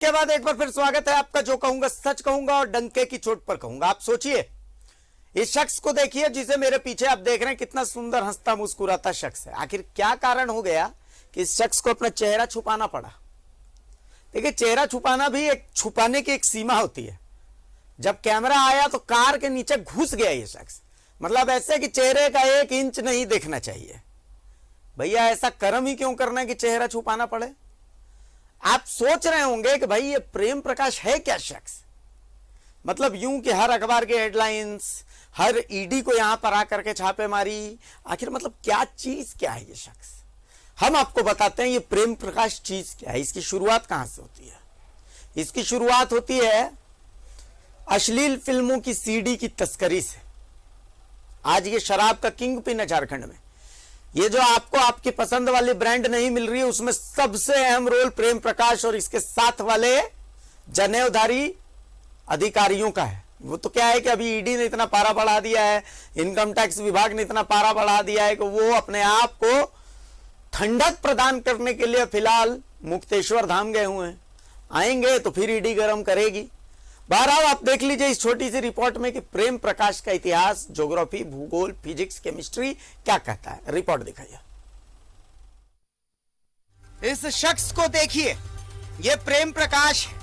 के बाद एक बार फिर स्वागत है आपका। जो कहूंगा सच कहूंगा और डंके की चोट पर कहूंगा। आप सोचिए, इस शख्स को देखिए जिसे मेरे पीछे आप देख रहे हैं, कितना सुंदर हंसता मुस्कुराता शख्स है। आखिर क्या कारण हो गया कि इस शख्स को अपना चेहरा छुपाना पड़ा? देखिए, चेहरा छुपाना भी एक छुपाने की एक सीमा होती है। जब कैमरा आया तो कार के नीचे घुस गया ये शख्स, मतलब ऐसे कि चेहरे का 1 इंच नहीं देखना चाहिए। भैया, ऐसा कर्म ही क्यों करना है कि चेहरा छुपाना पड़े? आप सोच रहे होंगे कि भाई ये प्रेम प्रकाश है क्या शख्स? मतलब यूं कि हर अखबार के हेडलाइंस, हर ईडी को यहां पर आकर के छापेमारी, आखिर मतलब क्या चीज क्या है ये शख्स? हम आपको बताते हैं ये प्रेम प्रकाश चीज क्या है। इसकी शुरुआत कहां से होती है? इसकी शुरुआत होती है अश्लील फिल्मों की सीडी की तस्करी से। आज ये शराब का किंग पिन है झारखंड में। ये जो आपको आपकी पसंद वाली ब्रांड नहीं मिल रही है, उसमें सबसे अहम रोल प्रेम प्रकाश और इसके साथ वाले जनेऊधारी अधिकारियों का है। वो तो क्या है कि अभी ईडी ने इतना पारा बढ़ा दिया है, इनकम टैक्स विभाग ने इतना पारा बढ़ा दिया है कि वो अपने आप को ठंडक प्रदान करने के लिए फिलहाल मुक्तेश्वर धाम गए हुए हैं। आएंगे तो फिर ईडी गर्म करेगी। बहरहाल आप देख लीजिए इस छोटी सी रिपोर्ट में कि प्रेम प्रकाश का इतिहास, ज्योग्राफी, भूगोल, फिजिक्स, केमिस्ट्री क्या कहता है। रिपोर्ट दिखाइए। इस शख्स को देखिए, ये प्रेम प्रकाश है,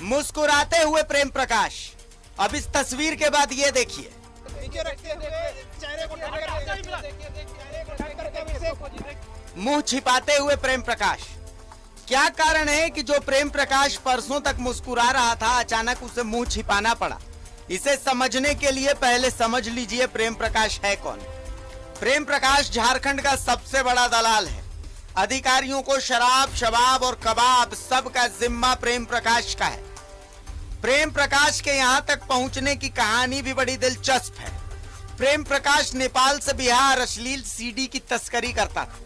मुस्कुराते हुए प्रेम प्रकाश। अब इस तस्वीर के बाद ये देखिए, मुंह छिपाते हुए प्रेम प्रकाश। क्या कारण है कि जो प्रेम प्रकाश परसों तक मुस्कुरा रहा था, अचानक उसे मुंह छिपाना पड़ा? इसे समझने के लिए पहले समझ लीजिए प्रेम प्रकाश है कौन। प्रेम प्रकाश झारखंड का सबसे बड़ा दलाल है। अधिकारियों को शराब, शबाब और कबाब सब का जिम्मा प्रेम प्रकाश का है। प्रेम प्रकाश के यहां तक पहुंचने की कहानी भी बड़ी दिलचस्प है। प्रेम प्रकाश नेपाल से बिहार अश्लील सीडी की तस्करी करता था।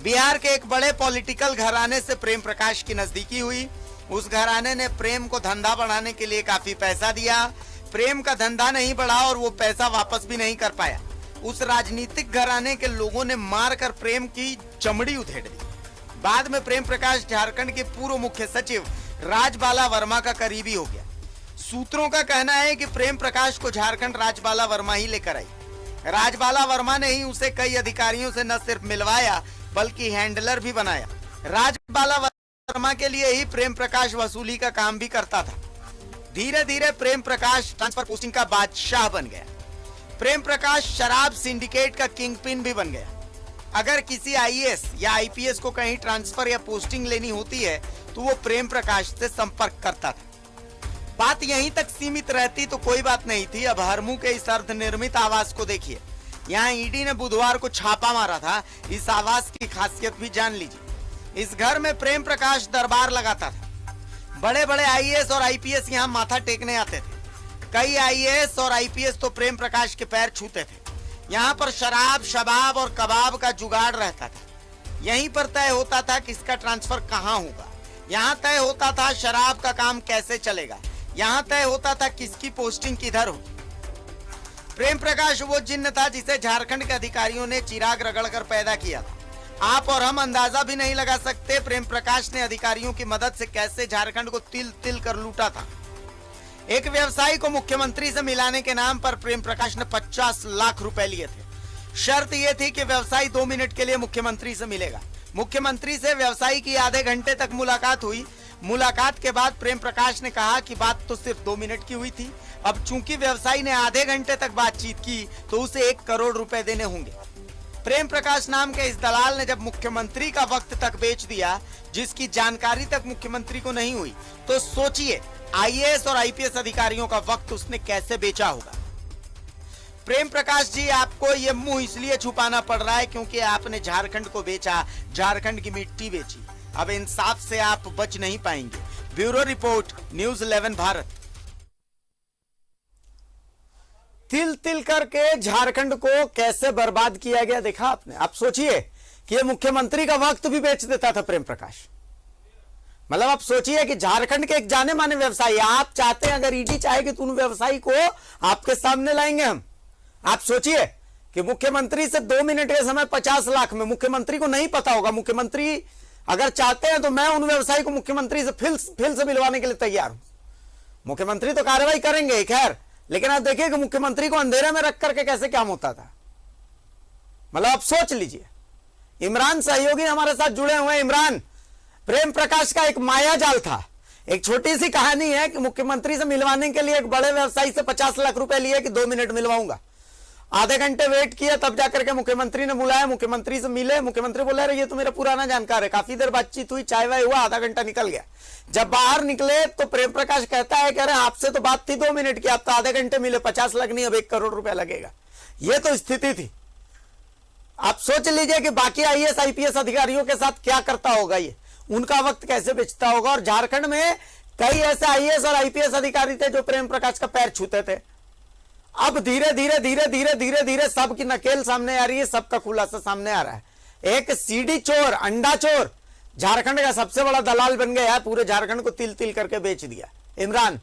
बिहार के एक बड़े पॉलिटिकल घराने से प्रेम प्रकाश की नजदीकी हुई। उस घराने ने प्रेम को धंधा बढ़ाने के लिए काफी पैसा दिया। प्रेम का धंधा नहीं बढ़ा और वो पैसा वापस भी नहीं कर पाया। उस राजनीतिक घराने के लोगों ने मारकर प्रेम की चमड़ी उधेड़ दी। बाद में प्रेम प्रकाश झारखंड के पूर्व मुख्य सचिव राजबाला वर्मा का करीबी हो गया। सूत्रों का कहना है कि प्रेम प्रकाश को झारखंड राजबाला वर्मा ही लेकर आई। राजबाला वर्मा ने ही उसे कई अधिकारियों से न सिर्फ मिलवाया बल्कि हैंडलर भी बनाया। राजबाला वर्मा के लिए ही प्रेम प्रकाश वसूली का काम भी करता था। धीरे धीरे प्रेम प्रकाश ट्रांसफर पोस्टिंग का बादशाह बन गया। प्रेम प्रकाश शराब सिंडिकेट का किंग पिन भी बन गया। अगर किसी आईएएस या आईपीएस को कहीं ट्रांसफर या पोस्टिंग लेनी होती है तो वो प्रेम प्रकाश से संपर्क करता था। बात यहीं तक सीमित रहती तो कोई बात नहीं थी। अब हरमू के इस अर्धनिर्मित आवास को देखिए। यहाँ ईडी ने बुधवार को छापा मारा था। इस आवास की खासियत भी जान लीजिए। इस घर में प्रेम प्रकाश दरबार लगाता था। बड़े बड़े आईएएस और आईपीएस यहाँ माथा टेकने आते थे। कई आईएएस और आईपीएस तो प्रेम प्रकाश के पैर छूते थे। यहाँ पर शराब, शबाब और कबाब का जुगाड़ रहता था। यहीं पर तय होता था किसका ट्रांसफर कहाँ होगा। यहाँ तय होता था शराब का काम कैसे चलेगा। यहाँ तय होता था किसकी पोस्टिंग किधर होगी। प्रेम प्रकाश वो जिन्न था जिसे झारखंड के अधिकारियों ने चिराग रगड़कर पैदा किया था। आप और हम अंदाजा भी नहीं लगा सकते प्रेम प्रकाश ने अधिकारियों की मदद से कैसे झारखंड को तिल तिल कर लूटा था। एक व्यवसायी को मुख्यमंत्री से मिलाने के नाम पर प्रेम प्रकाश ने 50 लाख रुपए लिए थे। शर्त यह थी कि व्यवसायी 2 मिनट के लिए मुख्यमंत्री से मिलेगा। मुख्यमंत्री से व्यवसायी की आधे घंटे तक मुलाकात हुई। मुलाकात के बाद प्रेम प्रकाश ने कहा कि बात तो सिर्फ 2 मिनट की हुई थी। अब चूंकि व्यवसायी ने आधे घंटे तक बातचीत की तो उसे 1 करोड़ रुपए देने होंगे। प्रेम प्रकाश नाम के इस दलाल ने जब मुख्यमंत्री का वक्त तक बेच दिया, जिसकी जानकारी तक मुख्यमंत्री को नहीं हुई, तो सोचिए आईएएस और आईपीएस अधिकारियों का वक्त उसने कैसे बेचा होगा। प्रेम प्रकाश जी, आपको ये मुंह इसलिए छुपाना पड़ रहा है क्योंकि आपने झारखंड को बेचा, झारखंड की मिट्टी बेची। अब इंसाफ से आप बच नहीं पाएंगे। Bureau report, news 11 Bharat. तिल तिल करके झारखंड को कैसे बर्बाद किया गया देखा आपने। आप सोचिए कि ये मुख्यमंत्री का वक्त भी बेच देता था प्रेम प्रकाश। मतलब आप सोचिए कि झारखंड के एक जाने माने व्यवसायी, आप चाहते हैं अगर ईडी चाहेगी तो उन व्यवसायी को आपके सामने लाएंगे हम। आप सोचिए कि मुख्यमंत्री से 2 मिनट के समय 50 लाख में, मुख्यमंत्री को नहीं पता होगा, मुख्यमंत्री अगर चाहते हैं तो मैं उन व्यवसायी को मुख्यमंत्री से फिर से मिलवाने के लिए तैयार हूं। मुख्यमंत्री तो कार्रवाई करेंगे खैर, लेकिन आप देखिए कि मुख्यमंत्री को अंधेरे में रख करके कैसे काम होता था। मतलब आप सोच लीजिए, इमरान सहयोगी हमारे साथ जुड़े हुए हैं। इमरान, प्रेम प्रकाश का एक माया जाल था। एक छोटी सी कहानी है कि मुख्यमंत्री से मिलवाने के लिए एक बड़े व्यवसायी से 50 लाख रुपए लिए कि 2 मिनट मिलवाऊंगा। आधे घंटे वेट किया, तब जाकर के मुख्यमंत्री ने बुलाया, मुख्यमंत्री से मिले। मुख्यमंत्री बोले अरे ये तो मेरा पुराना जानकार है। काफी देर बातचीत हुई, चाय वाय हुआ, आधा घंटा निकल गया। जब बाहर निकले तो प्रेम प्रकाश कहता है कि अरे आपसे तो बात थी 2 मिनट की, आप तो आधे घंटे मिले, 50 लाख नहीं अब 1 करोड़ रुपया लगेगा। ये तो स्थिति थी। आप सोच लीजिए कि बाकी आईएएस आईपीएस अधिकारियों के साथ क्या करता होगा, ये उनका वक्त कैसे बेचता होगा। और झारखंड में कई ऐसे आईएएस और आईपीएस अधिकारी थे जो प्रेम प्रकाश का पैर छूते थे। अब धीरे धीरे धीरे धीरे धीरे धीरे सबकी नकेल सामने आ रही है, सबका खुलासा सामने आ रहा है। एक सीडी चोर, अंडा चोर झारखंड का सबसे बड़ा दलाल बन गया है, पूरे झारखंड को तिल तिल करके बेच दिया। इमरान,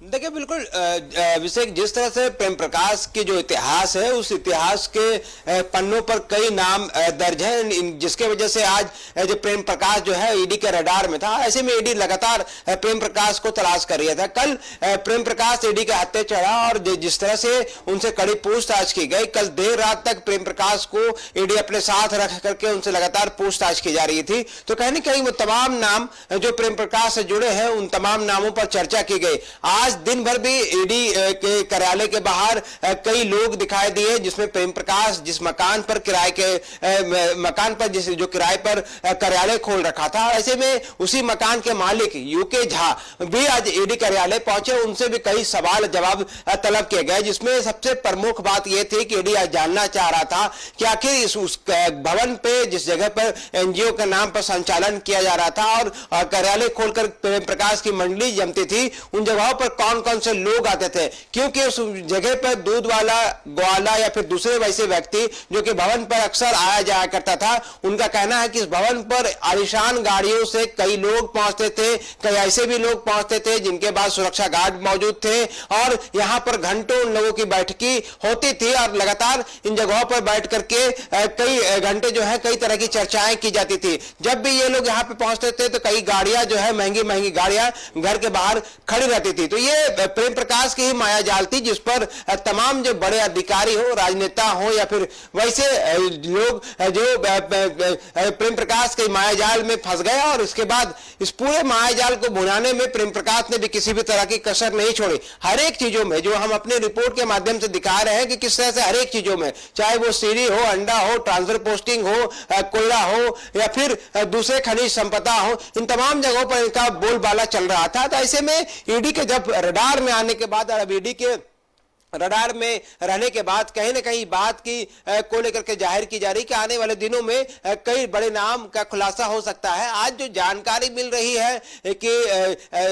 देखिए बिल्कुल अभिषेक, जिस तरह से प्रेम प्रकाश की जो इतिहास है उस इतिहास के पन्नों पर कई नाम दर्ज हैं, जिसके वजह से आज जो प्रेम प्रकाश जो है ईडी के रडार में था। ऐसे में ईडी लगातार प्रेम प्रकाश को तलाश कर रहा था। कल प्रेम प्रकाश ईडी के हत्थे चढ़ा और जिस तरह से उनसे कड़ी पूछताछ की गई, कल देर रात तक प्रेम प्रकाश को ईडी अपने साथ रख करके उनसे लगातार पूछताछ की जा रही थी। तो कहीं न कहीं वो तमाम नाम जो प्रेम प्रकाश से जुड़े हैं उन तमाम नामों पर चर्चा की गई। आज दिन भर भी ईडी के कार्यालय के बाहर कई लोग दिखाई दिए, जिसमें प्रेम प्रकाश जिस मकान पर जो किराए पर कार्यालय खोल रखा था, ऐसे में उसी मकान के मालिक यूके झा भी आज ईडी कार्यालय पहुंचे। उनसे भी कई सवाल जवाब तलब किए गए, जिसमें सबसे प्रमुख बात यह थी कि ईडी आज जानना चाह रहा था कि आखिर उस भवन पे जिस जगह पर एनजीओ के नाम पर संचालन किया जा रहा था और कार्यालय खोलकर प्रेम प्रकाश की मंडली जमती थी, उन जगहों पर कौन कौन से लोग आते थे। क्योंकि उस जगह पर दूध वाला, ग्वाला या फिर दूसरे वैसे व्यक्ति जो कि भवन पर अक्सर आया जाया करता था, उनका कहना है कि इस भवन पर आलीशान गाड़ियों से कई लोग पहुंचते थे, कई ऐसे भी लोग पहुंचते थे जिनके पास सुरक्षा गार्ड मौजूद थे और यहां पर घंटों उन लोगों की बैठकी होती थी और लगातार इन जगहों पर बैठ करके कई घंटे जो है कई तरह की चर्चाएं की जाती थी। जब भी ये लोग यहां पर पहुंचते थे तो कई गाड़ियां जो है महंगी महंगी गाड़ियां घर के बाहर खड़ी रहती थी। तो ये प्रेम प्रकाश की ही माया जाल थी, जिस पर तमाम जो बड़े अधिकारी हो, राजनेता हो या फिर वैसे लोग जो प्रेम प्रकाश के माया जाल में फंस गए और इसके बाद इस पूरे माया जाल को भुनाने में प्रेम प्रकाश ने भी किसी भी तरह की कसर नहीं छोड़ी। हर एक चीजों में जो हम अपने रिपोर्ट के माध्यम से दिखा रहे हैं कि किस तरह से हर एक चीजों में, चाहे वो सीडी हो, अंडा हो, ट्रांसफर पोस्टिंग हो, कोयला हो या फिर दूसरे खनिज संपदा हो, इन तमाम जगहों पर इनका बोलबाला चल रहा था। तो ऐसे में ईडी के जब रडार में आने के बाद और अब ईडी के रडार में रहने के बाद कहीं ना कहीं बात की को लेकर के जाहिर की जा रही कि आने वाले दिनों में कई बड़े नाम का खुलासा हो सकता है। आज जो जानकारी मिल रही है कि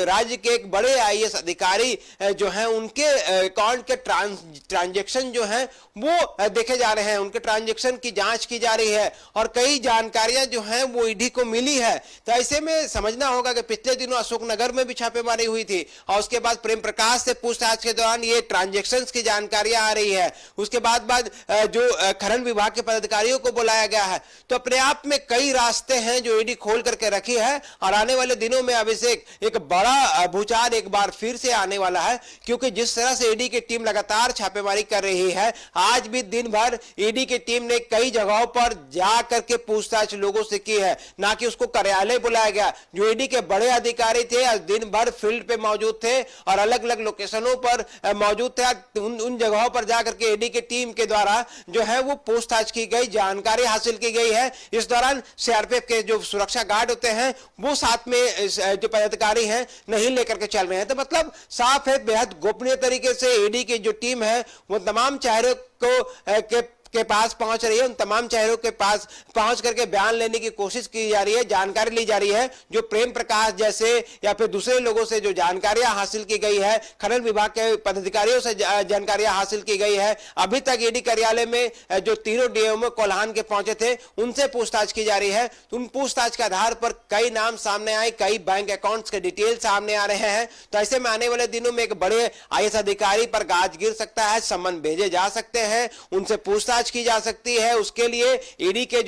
राज्य के एक बड़े आईएएस अधिकारी जो हैं उनके अकाउंट के ट्रांजैक्शन जो हैं वो देखे जा रहे हैं, उनके ट्रांजैक्शन की जांच की जा रही है और कई जानकारियां जो हैं वो ईडी को मिली है। तो ऐसे में समझना होगा कि पिछले दिनों अशोकनगर में भी छापेमारी हुई थी और उसके बाद प्रेम प्रकाश से पूछताछ के दौरान ये ट्रांजैक्शन की जानकारियां आ रही है। उसके बाद जो खनन विभाग के पदाधिकारियों को बुलाया गया है। तो अपने आप में कई रास्ते हैं जो ईडी खोल करके रखी है और आने वाले दिनों में अभिषेक एक बड़ा भूचाल एक बार फिर से आने वाला है, क्योंकि जिस तरह से ईडी की टीम लगातार छापेमारी कर रही है, आज भी दिन भर ईडी की टीम ने कई जगहों पर जाकर के पूछताछ लोगों से की है, ना कि उसको कार्यालय बुलाया गया। जो ईडी के बड़े अधिकारी थे आज दिन भर फील्ड पे मौजूद थे और अलग अलग लोकेशनों पर मौजूद थे। उन जगहों पर जाकर के ईडी की टीम के द्वारा जो है वो पूछताछ की गई, जानकारी हासिल की गई है। इस दौरान सीआरपीएफ के जो सुरक्षा गार्ड होते हैं वो साथ में जो पदाधिकारी हैं नहीं लेकर के चल रहे हैं। तो मतलब साफ है, बेहद गोपनीय तरीके से ईडी की जो टीम है वो तमाम चेहरों को के पास पहुंच रही है, उन तमाम चेहरों के पास पहुंच करके बयान लेने की कोशिश की जा रही है, जानकारी ली जा रही है। जो प्रेम प्रकाश जैसे या फिर दूसरे लोगों से जो जानकारियां हासिल की गई है, खनन विभाग के पदाधिकारियों से जानकारियां हासिल की गई है। अभी तक ईडी कार्यालय में जो तीनों डीएमओ कोल्हान के पहुंचे थे उनसे पूछताछ की जा रही है। उन पूछताछ के आधार पर कई नाम सामने आए, कई बैंक अकाउंट्स के डिटेल सामने आ रहे हैं। तो ऐसे में आने वाले दिनों में एक बड़े आईएएस अधिकारी पर गाज गिर सकता है, सम्मन भेजे जा सकते हैं, उनसे पूछताछ जांच की जा सकती है, उसके लिए ईडी के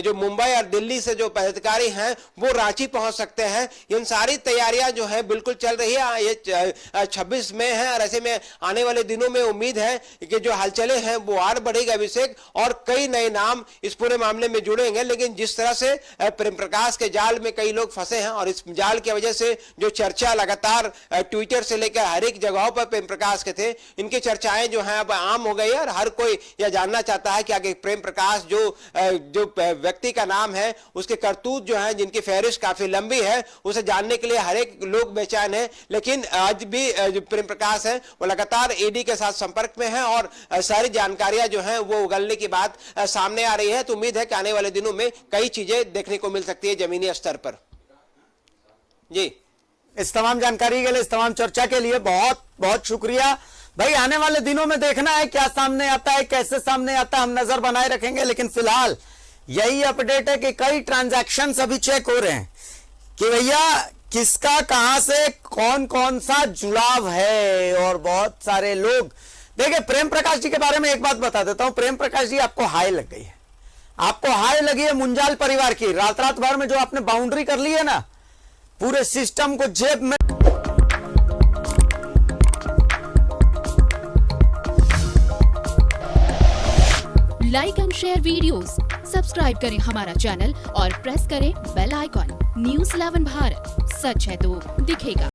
जो मुंबई और दिल्ली से जो पदाधिकारी हैं वो रांची पहुंच सकते हैं। इन सारी तैयारियां जो है बिल्कुल चल रही है। ये 26 मई है और ऐसे में आने वाले दिनों में उम्मीद है कि जो हलचलें हैं वो और बढ़ेगी अभिषेक, और कई नए नाम इस पूरे मामले में जुड़ेंगे। लेकिन जिस तरह से प्रेम प्रकाश के जाल में कई लोग फंसे हैं और इस जाल की वजह से जो चर्चा लगातार ट्विटर से लेकर हर एक जगहों पर प्रेम प्रकाश के थे, इनकी चर्चाएं जो हैं अब आम हो गई है और हर कोई यह जानना चाहता है कि आगे प्रेम प्रकाश जो व्यक्ति का नाम है, उसके करतूत जो है, जिनकी फहरिस्त काफी लंबी है, उसे जानने के लिए हर एक लोग बेचैन है। लेकिन आज भी जो प्रेम प्रकाश है वो लगातार ईडी के साथ संपर्क में है और सारी जानकारियां जो हैं वो उगलने की बात सामने आ रही है। तो उम्मीद है कि आने वाले दिनों में कई चीजें देखने को मिल सकती है जमीनी स्तर पर। जी, इस तमाम जानकारी के लिए, इस तमाम चर्चा के लिए बहुत बहुत शुक्रिया भाई। आने वाले दिनों में देखना है क्या सामने आता है, कैसे सामने आता है, हम नजर बनाए रखेंगे। लेकिन फिलहाल यही अपडेट है कि कई ट्रांजैक्शंस अभी चेक हो रहे हैं कि भैया किसका कहां से कौन कौन सा जुड़ाव है। और बहुत सारे लोग, देखिए प्रेम प्रकाश जी के बारे में एक बात बता देता हूं। प्रेम प्रकाश जी, आपको हाई लग गई है, आपको हाई लगी है मुंजाल परिवार की। रात रात भर में जो आपने बाउंड्री कर ली है ना, पूरे सिस्टम को जेब में। Like and share videos, subscribe करें हमारा चैनल और प्रेस करें बेल आइकॉन। न्यूज़ 11 भारत, सच है तो दिखेगा।